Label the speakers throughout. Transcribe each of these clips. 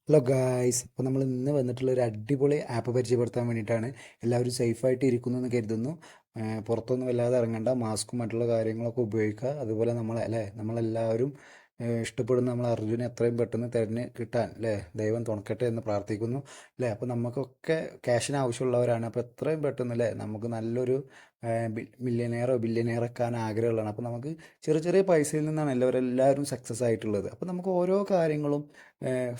Speaker 1: Hello guys, അപ്പോൾ നമ്മൾ ഇന്ന് വന്നിട്ടുള്ള ഒരു അടിപൊളി ആപ്പ് പരിചയപ്പെടുത്താൻ വേണ്ടിയിട്ടാണ്. എല്ലാവരും സേഫായിട്ട് ഇരിക്കുന്നു എന്ന് കരുതുന്നു. പുറത്തൊന്നും വല്ലാതെ ഇറങ്ങണ്ട, മാസ്കും മറ്റുള്ള കാര്യങ്ങളൊക്കെ ഉപയോഗിക്കുക. അതുപോലെ നമ്മളെല്ലാവരും ഇഷ്ടപ്പെടുന്ന നമ്മൾ അർജുനെ എത്രയും പെട്ടെന്ന് തിരഞ്ഞ് കിട്ടാൻ ദൈവം തുണക്കട്ടെ എന്ന് പ്രാർത്ഥിക്കുന്നു. അപ്പോൾ നമുക്കൊക്കെ ക്യാഷിന് ആവശ്യമുള്ളവരാണ്. അപ്പോൾ എത്രയും പെട്ടെന്ന് നമുക്ക് നല്ലൊരു മില്യനെയറോ ബില്യനെയറോ ഒക്കെ ആഗ്രഹമുള്ളതാണ്. അപ്പോൾ നമുക്ക് ചെറിയ ചെറിയ പൈസയിൽ നിന്നാണ് എല്ലാവരും സക്സസ് ആയിട്ടുള്ളത്. അപ്പോൾ നമുക്ക് ഓരോ കാര്യങ്ങളും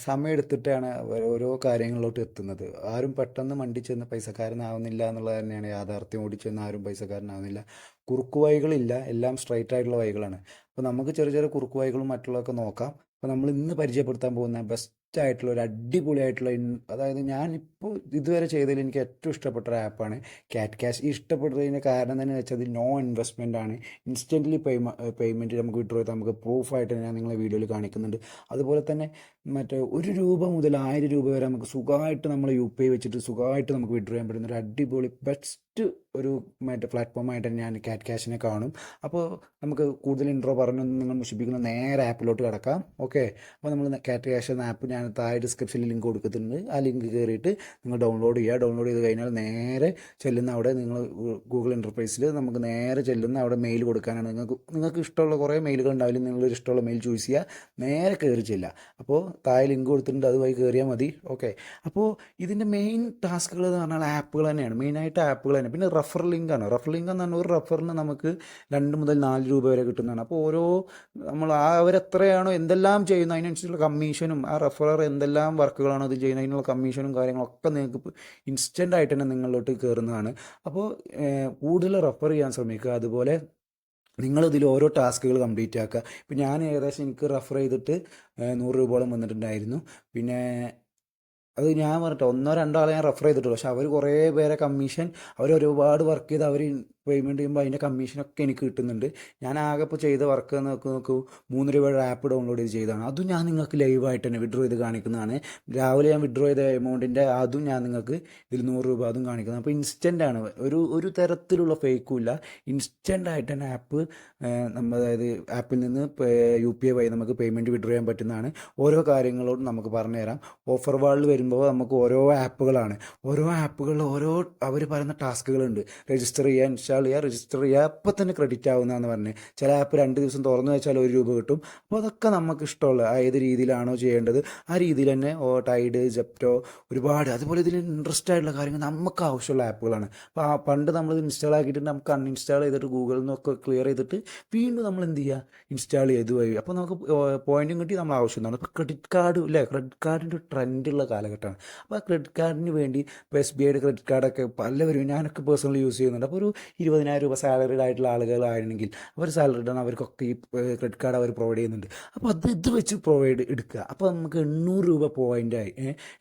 Speaker 1: സമയമെടുത്തിട്ടാണ് ഓരോ കാര്യങ്ങളിലോട്ട് എത്തുന്നത്. ആരും പെട്ടെന്ന് മണ്ടി ചെന്ന് പൈസക്കാരനാവുന്നില്ല എന്നുള്ളത് തന്നെയാണ് യാഥാർത്ഥ്യം. ഓടിച്ചെന്ന് ആരും പൈസക്കാരനാവുന്നില്ല. കുറുക്കു വഴികളില്ല, എല്ലാം സ്ട്രൈറ്റ് ആയിട്ടുള്ള വഴികളാണ്. അപ്പോൾ നമുക്ക് ചെറിയ ചെറിയ കുറുക്കു വഴികളും മറ്റുള്ളതൊക്കെ നോക്കാം. അപ്പോൾ നമ്മൾ ഇന്ന് പരിചയപ്പെടുത്താൻ പോകുന്ന ബെസ്റ്റ് ആയിട്ടുള്ള ഒരു അടിപൊളിയായിട്ടുള്ള അതായത് ഞാനിപ്പോൾ ഇതുവരെ ചെയ്തതിൽ എനിക്ക് ഏറ്റവും ഇഷ്ടപ്പെട്ട ഒരു ആപ്പാണ് ക്യാറ്റ് ക്യാഷ്. ഈ ഇഷ്ടപ്പെട്ടതിൻ്റെ കാരണം തന്നെ വെച്ചാൽ അത് നോ ഇൻവെസ്റ്റ്മെൻ്റ് ആണ്. ഇൻസ്റ്റൻ്റ്ലി പേയ്മെൻറ്റ് നമുക്ക് വിഡ്രോ ചെയ്താൽ നമുക്ക് പ്രൂഫായിട്ട് ഞാൻ നിങ്ങളെ വീഡിയോയിൽ കാണിക്കുന്നുണ്ട്. അതുപോലെ തന്നെ മറ്റേ 1 രൂപ മുതൽ 1000 രൂപ വരെ നമുക്ക് സുഖമായിട്ട് നമ്മൾ UPI വെച്ചിട്ട് സുഖമായിട്ട് നമുക്ക് വിഡ്രോ ചെയ്യാൻ പറ്റുന്ന ഒരു അടിപൊളി ബെസ്റ്റ് ഒരു മറ്റേ പ്ലാറ്റ്ഫോമായിട്ട് ഞാൻ ക്യാറ്റ് ക്യാഷിനെ കാണും. അപ്പോൾ നമുക്ക് കൂടുതൽ ഇൻട്രോ പറഞ്ഞൊന്നും നിങ്ങൾ മുഷിപ്പിക്കുന്ന നേരെ ആപ്പിലോട്ട് കിടക്കാം. ഓക്കെ, അപ്പോൾ നമ്മൾ ക്യാറ്റ് ക്യാഷ് എന്ന ആപ്പ് ഞാൻ താഴെ ഡിസ്ക്രിപ്ഷനിൽ ലിങ്ക് കൊടുക്കുന്നുണ്ട്. ആ ലിങ്ക് കയറിയിട്ട് നിങ്ങൾ ഡൗൺലോഡ് ചെയ്യുക. ഡൗൺലോഡ് ചെയ്ത് കഴിഞ്ഞാൽ നേരെ ചെല്ലുന്ന അവിടെ നിങ്ങൾ ഗൂഗിൾ ഇൻ്റർഫേസിൽ നമുക്ക് നേരെ ചെല്ലുന്ന അവിടെ മെയിൽ കൊടുക്കാനാണ്. നിങ്ങൾക്ക് ഇഷ്ടമുള്ള കുറേ മെയിലുകൾ ഉണ്ടാവില്ല. നിങ്ങളൊരു ഇഷ്ടമുള്ള മെയിൽ ചൂസ് ചെയ്യുക, നേരെ കയറി ചെല്ലുക. അപ്പോൾ താഴെ ലിങ്ക് കൊടുത്തിട്ടുണ്ട്, അതുവഴി കയറിയാൽ മതി. ഓക്കെ, അപ്പോൾ ഇതിൻ്റെ മെയിൻ ടാസ്കുകൾ എന്ന് പറഞ്ഞാൽ ആപ്പുകൾ തന്നെയാണ്, മെയിനായിട്ട് ആപ്പുകൾ തന്നെ. പിന്നെ റഫർ ലിങ്കാണ്. റഫർ ലിങ്ക് എന്ന് പറഞ്ഞാൽ ഒരു റഫറിന് നമുക്ക് 2 മുതൽ 4 രൂപ വരെ കിട്ടുന്നതാണ്. അപ്പോൾ ഓരോ നമ്മൾ അവരെത്രയാണോ എന്തെല്ലാം ചെയ്യുന്നത് അതിനനുസരിച്ചുള്ള കമ്മീഷനും, ആ റഫറർ എന്തെല്ലാം വർക്കുകളാണോ ഇത് ചെയ്യുന്നത് അതിനുള്ള കമ്മീഷനും കാര്യങ്ങളൊക്കെ നിങ്ങൾക്ക് ഇൻസ്റ്റൻ്റ് ആയിട്ട് തന്നെ നിങ്ങളിലോട്ട് കയറുന്നതാണ്. അപ്പോൾ കൂടുതൽ റഫർ ചെയ്യാൻ ശ്രമിക്കുക. അതുപോലെ നിങ്ങളിതിൽ ഓരോ ടാസ്കുകൾ കംപ്ലീറ്റ് ആക്കുക. ഇപ്പം ഞാൻ ഏകദേശം എനിക്ക് റെഫർ ചെയ്തിട്ട് 100 രൂപയോളം വന്നിട്ടുണ്ടായിരുന്നു. പിന്നെ അത് ഞാൻ പറഞ്ഞിട്ട് ഒന്നോ രണ്ടോ ആളെ ഞാൻ റെഫർ ചെയ്തിട്ടുള്ളൂ. പക്ഷെ അവർ കുറേ പേരെ കമ്മീഷൻ, അവർ ഒരുപാട് വർക്ക് ചെയ്ത് അവർ പേയ്മെൻറ്റ് ചെയ്യുമ്പോൾ അതിൻ്റെ കമ്മീഷനൊക്കെ എനിക്ക് കിട്ടുന്നുണ്ട്. ഞാൻ ആകെ ഇപ്പോൾ ചെയ്ത വർക്ക് നോക്കൂ 3 രൂപയുടെ ആപ്പ് ഡൗൺലോഡ് ചെയ്ത് ചെയ്തതാണ്. അതും ഞാൻ നിങ്ങൾക്ക് ലൈവായിട്ട് തന്നെ വിഡ്രോ ചെയ്ത് കാണിക്കുന്നതാണ്. രാവിലെ ഞാൻ വിഡ്രോ ചെയ്ത എമൗണ്ടിൻ്റെ അതും ഞാൻ നിങ്ങൾക്ക് ഇതിൽ 100 രൂപ അതും കാണിക്കുന്നത്. അപ്പോൾ ഇൻസ്റ്റൻ്റ് ആണ്, ഒരു തരത്തിലുള്ള ഫേക്കും ഇല്ല. ഇൻസ്റ്റൻ്റ് ആയിട്ട് തന്നെ ആപ്പ് അതായത് ആപ്പിൽ നിന്ന് UPI വഴി നമുക്ക് പേയ്മെൻറ്റ് വിഡ്രോ ചെയ്യാൻ പറ്റുന്നതാണ്. ഓരോ കാര്യങ്ങളോടും നമുക്ക് പറഞ്ഞു തരാം. ഓഫർ വാളിൽ വരുമ്പോൾ നമുക്ക് ഓരോ ആപ്പുകളാണ്, ഓരോ ആപ്പുകളിൽ ഓരോ അവർ പറയുന്ന ടാസ്കുകളുണ്ട്. രജിസ്റ്റർ ചെയ്യുക, ഇൻസ്റ്റാൾ ചെയ്യുക, രജിസ്റ്റർ ചെയ്യുക, അപ്പോൾ തന്നെ ക്രെഡിറ്റ് ആവുന്നതെന്ന് പറഞ്ഞ്. ചില ആപ്പ് 2 ദിവസം തുറന്നു വെച്ചാൽ 1 രൂപ കിട്ടും. അപ്പോൾ അതൊക്കെ നമുക്ക് ഇഷ്ടമുള്ള ഏത് രീതിയിലാണോ ചെയ്യേണ്ടത് ആ രീതിയിൽ തന്നെ ടൈഡ്, ജെപ്റ്റോ, ഒരുപാട് അതുപോലെ ഇതിൽ ഇൻട്രസ്റ്റ് ആയിട്ടുള്ള കാര്യങ്ങൾ നമുക്ക് ആവശ്യമുള്ള ആപ്പുകളാണ്. അപ്പോൾ പണ്ട് നമ്മൾ ഇൻസ്റ്റാൾ ആക്കിയിട്ട് നമുക്ക് അൺഇൻസ്റ്റാൾ ചെയ്തിട്ട് ഗൂഗിളിൽ നിന്നൊക്കെ ക്ലിയർ ചെയ്തിട്ട് വീണ്ടും നമ്മൾ എന്ത് ചെയ്യുക, ഇൻസ്റ്റാൾ ചെയ്ത് വഴി. അപ്പോൾ നമുക്ക് പോയിന്റും കിട്ടി, നമ്മൾ ആവശ്യമാണ്. ഇപ്പോൾ ക്രെഡിറ്റ് കാർഡ് ക്രെഡിറ്റ് കാർഡിൻ്റെ ട്രെൻഡുള്ള കാലഘട്ടമാണ്. അപ്പോൾ ആ ക്രെഡിറ്റ് കാർഡിന് വേണ്ടി ഇപ്പോൾ SBIയുടെ ക്രെഡിറ്റ് കാർഡൊക്കെ പലവരും, ഞാനൊക്കെ പേഴ്സണലി യൂസ് ചെയ്യുന്നുണ്ട്. അപ്പോൾ ഒരു 20,000 രൂപ സാലറിഡ് ആയിട്ടുള്ള ആളുകളാണെങ്കിൽ അവർ സാലറിഡാണ്, അവർക്കൊക്കെ ഈ ക്രെഡിറ്റ് കാർഡ് അവർ പ്രൊവൈഡ് ചെയ്യുന്നുണ്ട്. അപ്പോൾ ഇത് വെച്ച് എടുക്കുക. അപ്പോൾ നമുക്ക് 800 രൂപ പോയിൻ്റായി.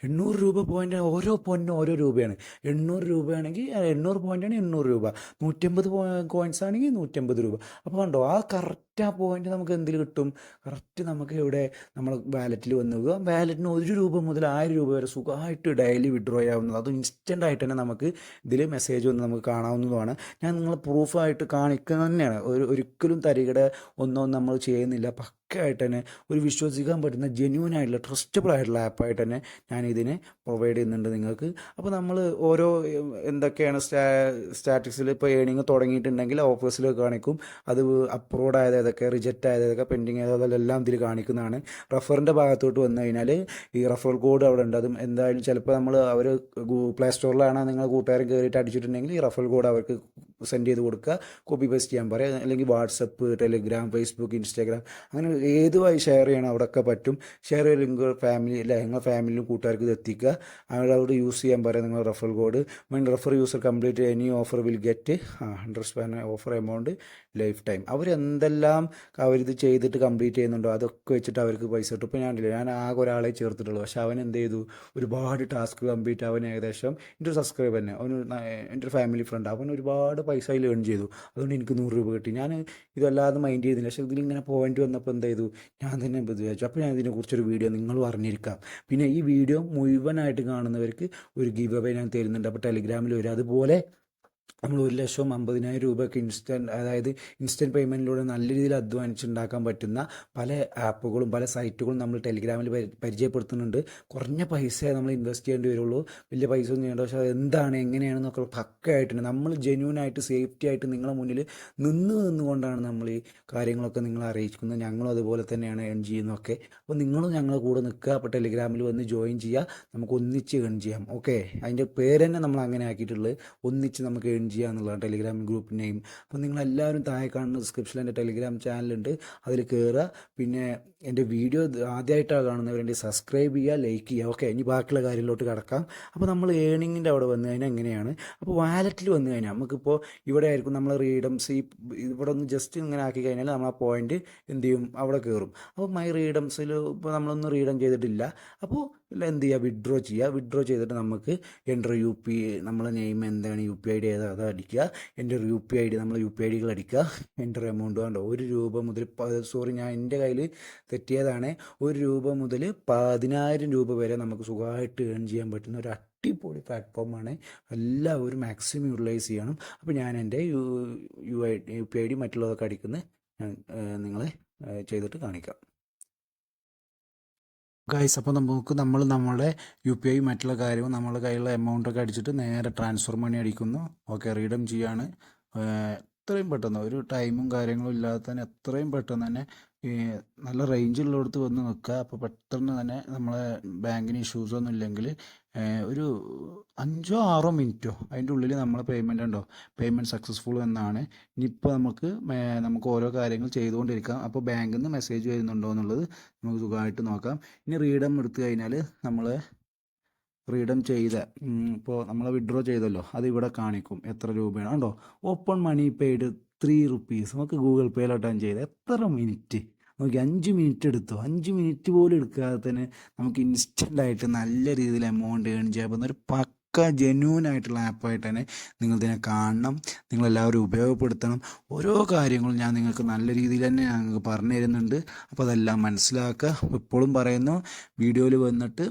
Speaker 1: 800 രൂപ പോയിൻ്റ്, ഓരോ പോയിൻറ്റിനും ഓരോ രൂപയാണ്. 800 രൂപയാണെങ്കിൽ 800 പോയിൻ്റാണ് 800 രൂപ, 150 കോയിൻസ് ആണെങ്കിൽ 150 രൂപ. അപ്പോൾ കണ്ടോ, ആ കറക്റ്റ് ആ പോയിൻ്റ് നമുക്ക് എന്തിൽ കിട്ടും, കറക്റ്റ് നമുക്ക് ഇവിടെ നമ്മൾ വാലറ്റിൽ വന്ന് പോകുക. വാലറ്റിന് 1 രൂപ മുതൽ 1000 രൂപ വരെ സുഖമായിട്ട് ഡെയിലി വിഡ്രോ ചെയ്യാവുന്നത്. അതും ഇൻസ്റ്റൻ്റ് ആയിട്ട് തന്നെ നമുക്ക് ഇതിൽ മെസ്സേജ് വന്ന് നമുക്ക് കാണാവുന്നതുമാണ്. ഞാൻ നിങ്ങളെ പ്രൂഫായിട്ട് കാണിക്കുന്നത് തന്നെയാണ്. ഒരിക്കലും തരികിട ഒന്നും നമ്മൾ ചെയ്യുന്നില്ല. ആയിട്ട് തന്നെ ഒരു വിശ്വസിക്കാൻ പറ്റുന്ന ജെന്യൂൻ ആയിട്ടുള്ള ട്രസ്റ്റബിൾ ആയിട്ടുള്ള ആപ്പായിട്ട് തന്നെ ഞാൻ ഇതിനെ പ്രൊവൈഡ് ചെയ്യുന്നുണ്ട് നിങ്ങൾക്ക്. അപ്പോൾ നമ്മൾ ഓരോ എന്തൊക്കെയാണ് സ്റ്റാറ്റിക്സിൽ ഇപ്പോൾ ഏണിങ് തുടങ്ങിയിട്ടുണ്ടെങ്കിൽ ഓഫേഴ്സിൽ കാണിക്കും. അത് അപ്രൂവ്ഡ് ആയത് ഏതൊക്കെ, റിജക്റ്റ് ആയത് ഏതൊക്കെ, പെൻഡിങ് ആയതെല്ലാം ഇതിൽ കാണിക്കുന്നതാണ്. റഫറിൻ്റെ ഭാഗത്തോട്ട് വന്നു കഴിഞ്ഞാൽ ഈ റഫറൽ കോഡ് അവിടെ ഉണ്ട്. അതും എന്തായാലും ചിലപ്പോൾ നമ്മൾ അവർ പ്ലേ സ്റ്റോറിലാണ് നിങ്ങൾ കൂട്ടുകാരൻ കയറിയിട്ട് അടിച്ചിട്ടുണ്ടെങ്കിൽ ഈ റഫറൽ കോഡ് അവർക്ക് സെൻഡ് ചെയ്ത് കൊടുക്കുക, കോപ്പി പേസ്റ്റ് ചെയ്യാൻ പറയുക. അല്ലെങ്കിൽ വാട്സപ്പ്, ടെലിഗ്രാം, ഫേസ്ബുക്ക്, ഇൻസ്റ്റാഗ്രാം, അങ്ങനെ ഏത് വഴി ഷെയർ ചെയ്യണം അവിടെയൊക്കെ പറ്റും. ഷെയർ ചെയ്ത് നിങ്ങൾ ഫാമിലി നിങ്ങളുടെ ഫാമിലിയിലും കൂട്ടുകാർക്ക് ഇത് എത്തിക്കുക. അവരോട് യൂസ് ചെയ്യാൻ പറയാം നിങ്ങൾ referral code. Mean refer user complete any offer will get 100% offer amount lifetime. അവരെന്തെല്ലാം അവരിത് ചെയ്തിട്ട് കംപ്ലീറ്റ് ചെയ്യുന്നുണ്ടോ അതൊക്കെ വെച്ചിട്ട് അവർക്ക് പൈസ കിട്ടും. ഇപ്പോൾ ഞാൻ ആകെ ഒരാളെ ചേർത്തിട്ടുള്ളൂ, പക്ഷെ അവൻ എന്ത് ചെയ്തു, ഒരുപാട് ടാസ്ക് കംപ്ലീറ്റ്. അവൻ ഏകദേശം എൻ്റെ ഒരു സബ്സ്ക്രൈബർ തന്നെ, അവന് എൻ്റെ ഒരു ഫാമിലി ഫ്രണ്ട്, അവൻ ഒരുപാട് പൈസ അതിൽ ഏൺ ചെയ്തു. അതുകൊണ്ട് എനിക്ക് 100 രൂപ കിട്ടി. ഞാൻ ഇതല്ലാതെ മൈൻഡ് ചെയ്തില്ല. പക്ഷേ ഇതിലിങ്ങനെ പോയിന്റ് വന്നപ്പോൾ എന്ത് ചെയ്തു, ഞാൻ തന്നെ വിചാരിച്ചു. അപ്പോൾ ഞാൻ ഇതിനെക്കുറിച്ചൊരു വീഡിയോ നിങ്ങളും അറിഞ്ഞിരിക്കാം. പിന്നെ ഈ വീഡിയോ മുഴുവനായിട്ട് കാണുന്നവർക്ക് ഒരു ഗിവ് അവേ ഞാൻ തരുന്നുണ്ട്. അപ്പോൾ ടെലിഗ്രാമിൽ വരും. അതുപോലെ നമ്മൾ 1,50,000 രൂപയൊക്കെ അതായത് ഇൻസ്റ്റൻറ്റ് പേയ്മെൻറ്റിലൂടെ നല്ല രീതിയിൽ അധ്വാനിച്ചുണ്ടാക്കാൻ പറ്റുന്ന പല ആപ്പുകളും പല സൈറ്റുകളും നമ്മൾ ടെലിഗ്രാമിൽ പരിചയപ്പെടുത്തുന്നുണ്ട്. കുറഞ്ഞ പൈസയെ നമ്മൾ ഇൻവെസ്റ്റ് ചെയ്യേണ്ടി വരുള്ളൂ, വലിയ പൈസ ഒന്നും ചെയ്യേണ്ട. പക്ഷേ അത് എന്താണ് എങ്ങനെയാണെന്നൊക്കെ പക്കയായിട്ടുണ്ട്. നമ്മൾ ജെന്യൂനായിട്ട് സേഫ്റ്റി ആയിട്ട് നിങ്ങളെ മുന്നിൽ നിന്നുകൊണ്ടാണ് നമ്മൾ ഈ കാര്യങ്ങളൊക്കെ നിങ്ങളെ അറിയിക്കുന്നത്. ഞങ്ങളും അതുപോലെ തന്നെയാണ് ഏൺ ചെയ്യുന്നതൊക്കെ. അപ്പോൾ നിങ്ങളും ഞങ്ങളുടെ കൂടെ നിൽക്കുക. അപ്പോൾ ടെലിഗ്രാമിൽ വന്ന് ജോയിൻ ചെയ്യുക, നമുക്ക് ഒന്നിച്ച് ഏൺ ചെയ്യാം. ഓക്കെ, അതിൻ്റെ പേര് തന്നെ നമ്മൾ അങ്ങനെ ആക്കിയിട്ടുള്ളത്, ഒന്നിച്ച് നമുക്ക് ഏൺ ചെയ്യുക എന്നുള്ളതാണ് ടെലിഗ്രാം ഗ്രൂപ്പ് നെയിം. അപ്പോൾ നിങ്ങളെല്ലാവരും താഴെ കാണുന്ന ഡിസ്ക്രിപ്ഷനിൽ എൻ്റെ ടെലിഗ്രാം ചാനലുണ്ട്, അതിൽ കയറുക. പിന്നെ എൻ്റെ വീഡിയോ ആദ്യമായിട്ടാണ് കാണുന്നവരുണ്ടെങ്കിൽ സബ്സ്ക്രൈബ് ചെയ്യുക, ലൈക്ക് ചെയ്യുക. ഓക്കെ, ഇനി ബാക്കിയുള്ള കാര്യത്തിലോട്ട് കിടക്കാം. അപ്പോൾ നമ്മൾ ഏണിങ്ങിൻ്റെ അവിടെ വന്നു കഴിഞ്ഞാൽ എങ്ങനെയാണ്, അപ്പോൾ വാലറ്റിൽ വന്നു കഴിഞ്ഞാൽ നമുക്കിപ്പോൾ ഇവിടെ ആയിരിക്കും നമ്മൾ റീഡംസ് ഇവിടെ ഒന്ന് ജസ്റ്റ് ഇങ്ങനെ ആക്കി കഴിഞ്ഞാൽ നമ്മൾ ആ പോയിന്റ് എന്ത് ചെയ്യും, അവിടെ കയറും. അപ്പോൾ മൈ റീഡംസിൽ ഇപ്പോൾ നമ്മളൊന്നും റീഡം ചെയ്തിട്ടില്ല. അപ്പോൾ എന്ത് ചെയ്യുക, വിഡ്രോ ചെയ്തിട്ട് നമുക്ക് എൻ്റർ നമ്മളെ നെയിം എന്താണ്, UPI ഏതാ അത് അടിക്കുക. എൻ്റർ UPI നമ്മൾ UPI അടിക്കുക. എൻ്റർ എമൗണ്ട് വേണ്ട, 1 രൂപ മുതൽ സോറി ഞാൻ എൻ്റെ കയ്യിൽ തെറ്റിയതാണ്. 1 രൂപ മുതൽ 10,000 രൂപ വരെ നമുക്ക് സുഖമായിട്ട് ഏൺ ചെയ്യാൻ പറ്റുന്ന ഒരു അടിപൊളി പ്ലാറ്റ്ഫോമാണ്. എല്ലാവരും മാക്സിമം യൂട്ടിലൈസ് ചെയ്യണം. അപ്പോൾ ഞാൻ എൻ്റെ UPI മറ്റുള്ളതൊക്കെ അടിക്കുന്നത് ഞാൻ നിങ്ങളെ ചെയ്തിട്ട് കാണിക്കാം. ഗൈസ്, അപ്പോൾ നമ്മുടെ UPI മറ്റുള്ള കാര്യവും നമ്മുടെ കയ്യിലുള്ള എമൗണ്ടൊക്കെ അടിച്ചിട്ട് നേരെ ട്രാൻസ്ഫർ മണി അടിക്കുന്നു. ഓക്കെ, റീഡം ചെയ്യാണ്. എത്രയും പെട്ടെന്ന്, ഒരു ടൈമും കാര്യങ്ങളും ഇല്ലാതെ തന്നെ എത്രയും പെട്ടെന്ന് തന്നെ ഈ നല്ല റേഞ്ചുള്ളിടത്ത് വന്ന് നിൽക്കുക. അപ്പോൾ പെട്ടെന്ന് തന്നെ നമ്മളെ ബാങ്കിന് ഇഷ്യൂസൊന്നും ഇല്ലെങ്കിൽ ഒരു 5-6 മിനിറ്റോ അതിൻ്റെ ഉള്ളിൽ നമ്മളെ പേയ്മെൻറ്റ് സക്സസ്ഫുൾ എന്നാണ്. ഇനിയിപ്പോൾ നമുക്ക് ഓരോ കാര്യങ്ങൾ ചെയ്തുകൊണ്ടിരിക്കാം. അപ്പോൾ ബാങ്കിൽ നിന്ന് മെസ്സേജ് വരുന്നുണ്ടോ എന്നുള്ളത് നമുക്ക് സുഖമായിട്ട് നോക്കാം. ഇനി റീഡം എടുത്തു കഴിഞ്ഞാൽ നമ്മൾ റീഡം ഇപ്പോൾ നമ്മൾ വിഡ്രോ ചെയ്തല്ലോ, അത് ഇവിടെ കാണിക്കും എത്ര രൂപയാണ്. കണ്ടോ, ഓപ്പൺ മണി പെയ്ഡ് 3 റുപ്പീസ്. നമുക്ക് ഗൂഗിൾ പേയിലോട്ടാണ് ചെയ്ത്. എത്ര മിനിറ്റ് നോക്കി, 5 മിനിറ്റ് എടുത്തു. 5 മിനിറ്റ് പോലും എടുക്കാതെ തന്നെ നമുക്ക് ഇൻസ്റ്റൻ്റായിട്ട് നല്ല രീതിയിൽ എമൗണ്ട് ഏൺ ചെയ്യാൻ പറ്റുന്ന ഒരു പക്ക ജെന്യൂൻ ആയിട്ടുള്ള ആപ്പായിട്ട് തന്നെ നിങ്ങളിതിനെ കാണണം. നിങ്ങളെല്ലാവരും ഉപയോഗപ്പെടുത്തണം. ഓരോ കാര്യങ്ങളും ഞാൻ നിങ്ങൾക്ക് നല്ല രീതിയിൽ തന്നെ ഞങ്ങൾക്ക് പറഞ്ഞു തരുന്നുണ്ട്. അപ്പോൾ അതെല്ലാം മനസ്സിലാക്കുക. ഇപ്പോഴും പറയുന്നു, വീഡിയോയിൽ വന്നിട്ട്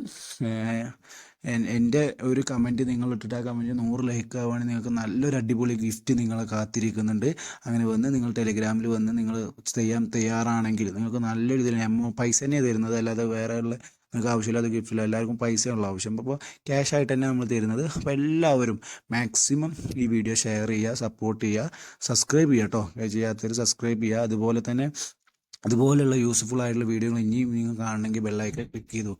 Speaker 1: എൻ്റെ ഒരു കമൻറ്റ് നിങ്ങൾ ഇട്ടിട്ട് ആ കമൻറ്റ് 100 ലൈക്ക് ആവുകയാണെങ്കിൽ നിങ്ങൾക്ക് നല്ലൊരു അടിപൊളി ഗിഫ്റ്റ് നിങ്ങളെ കാത്തിരിക്കുന്നുണ്ട്. അങ്ങനെ വന്ന് നിങ്ങൾ ടെലിഗ്രാമിൽ വന്ന് നിങ്ങൾ ചെയ്യാൻ തയ്യാറാണെങ്കിൽ നിങ്ങൾക്ക് നല്ലൊരു ഇതിൽ പൈസ തന്നെയാണ് തരുന്നത്, അല്ലാതെ വേറെ ഉള്ള നിങ്ങൾക്ക് ആവശ്യമില്ലാത്ത ഗിഫ്റ്റില്ല. എല്ലാവർക്കും പൈസയുള്ള ആവശ്യം, അപ്പോൾ ക്യാഷ് ആയിട്ട് തന്നെ നമ്മൾ തരുന്നത്. അപ്പോൾ എല്ലാവരും മാക്സിമം ഈ വീഡിയോ ഷെയർ ചെയ്യുക, സപ്പോർട്ട് ചെയ്യുക, സബ്സ്ക്രൈബ് ചെയ്യുക കേട്ടോ. ചെയ്യാത്തവർ സബ്സ്ക്രൈബ് ചെയ്യുക. അതുപോലെ തന്നെ അതുപോലെയുള്ള യൂസ്ഫുൾ ആയിട്ടുള്ള വീഡിയോകൾ ഇനിയും നിങ്ങൾ കാണണമെങ്കിൽ ബെല്ലൈക്കൺ ക്ലിക്ക് ചെയ്തു.